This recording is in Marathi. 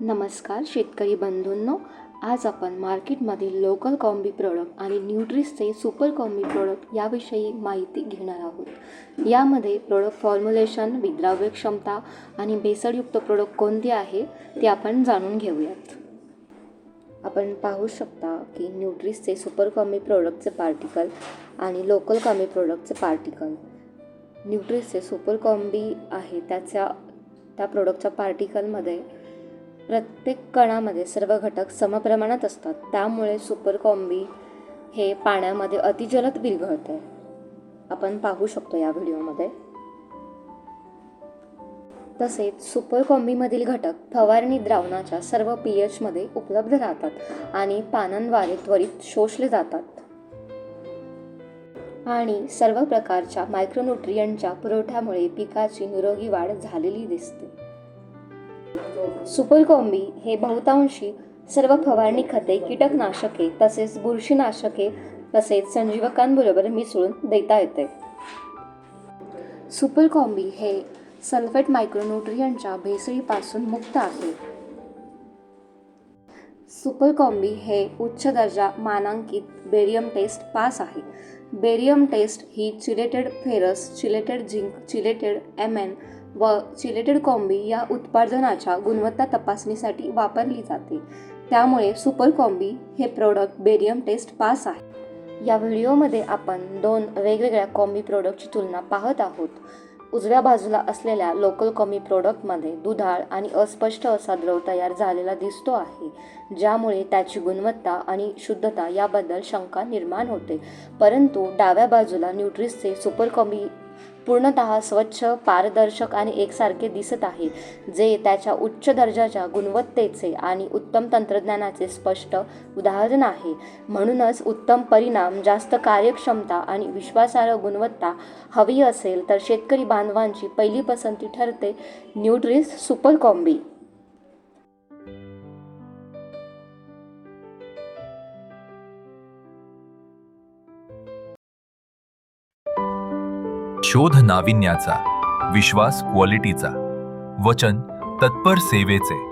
नमस्कार शेतकरी बंधूंनो, आज आपण मार्केटमधील लोकल कॉम्बी प्रोडक्ट आणि न्यूट्रिसचे सुपर कॉम्बी प्रोडक्ट याविषयी माहिती घेणार आहोत. यामध्ये प्रोडक्ट फॉर्म्युलेशन, विद्राव्य क्षमता आणि भेसळयुक्त प्रोडक्ट कोणते आहे ते आपण जाणून घेऊयात. आपण पाहू शकता की न्यूट्रिसचे सुपर कॉम्बी प्रोडक्टचे पार्टिकल आणि लोकल कॉम्बी प्रोडक्टचे पार्टिकल. न्यूट्रिसचे सुपर कॉम्बी आहे त्या प्रोडक्टच्या पार्टिकलमध्ये प्रत्येक कणामध्ये सर्व घटक समप्रमाणात असतात. त्यामुळे सुपर कॉम्बी हे पाण्यामध्ये अतिजलद विरघळते. आपण पाहू शकतो या व्हिडिओमध्ये. तसेच सुपर कॉम्बीमधील घटक फवारणी द्रावणाच्या सर्व pH मध्ये उपलब्ध राहतात आणि पानांद्वारे त्वरित शोषले जातात आणि सर्व प्रकारच्या मायक्रोन्यूट्रियंटच्या पुरवठ्यामुळे पिकाची निरोगी वाढ झालेली दिसते. सुपर कॉम्बी हे बहुतांशी सर्व फवारणी खते, कीटकनाशके तसेच बुरशीनाशके तसेच संजीवकांबरोबर मिसळून देता येते. सुपर कॉम्बी हे सल्फेट मायक्रोन्यूट्रियंटच्या भेसळीपासून मुक्त आहे. सुपर कॉम्बी हे उच्च दर्जा मानांकित बेरियम टेस्ट पास आहे. बेरियम टेस्ट ही chelated ferrous, chelated zinc, chelated Mn व चिलेटेड कॉम्बी या उत्पादनाच्या गुणवत्ता तपासणीसाठी वापरली जाते. त्यामुळे सुपर कॉम्बी हे प्रोडक्ट बेरियम टेस्ट पास आहे. या व्हिडिओमध्ये आपण दोन वेगवेगळ्या कॉम्बी प्रोडक्टची तुलना पाहत आहोत. उजव्या बाजूला असलेल्या लोकल कॉम्बी प्रोडक्टमध्ये दुधाळ आणि अस्पष्ट असा द्रव तयार झालेला दिसतो आहे, ज्यामुळे त्याची गुणवत्ता आणि शुद्धता याबद्दल शंका निर्माण होते. परंतु डाव्या बाजूला न्यूट्रिसचे सुपर कॉम्बी पूर्णतः स्वच्छ, पारदर्शक आणि एकसारखे दिसत आहे, जे त्याच्या उच्च दर्जाच्या गुणवत्तेचे आणि उत्तम तंत्रज्ञानाचे स्पष्ट उदाहरण आहे. म्हणूनच उत्तम परिणाम, जास्त कार्यक्षमता आणि विश्वासार्ह गुणवत्ता हवी असेल तर शेतकरी बांधवांची पहिली पसंती ठरते न्यूट्रिस सुपर कॉम्बी. शोध नाविन्याचा, विश्वास क्वालिटीचा, वचन तत्पर सेवेचे.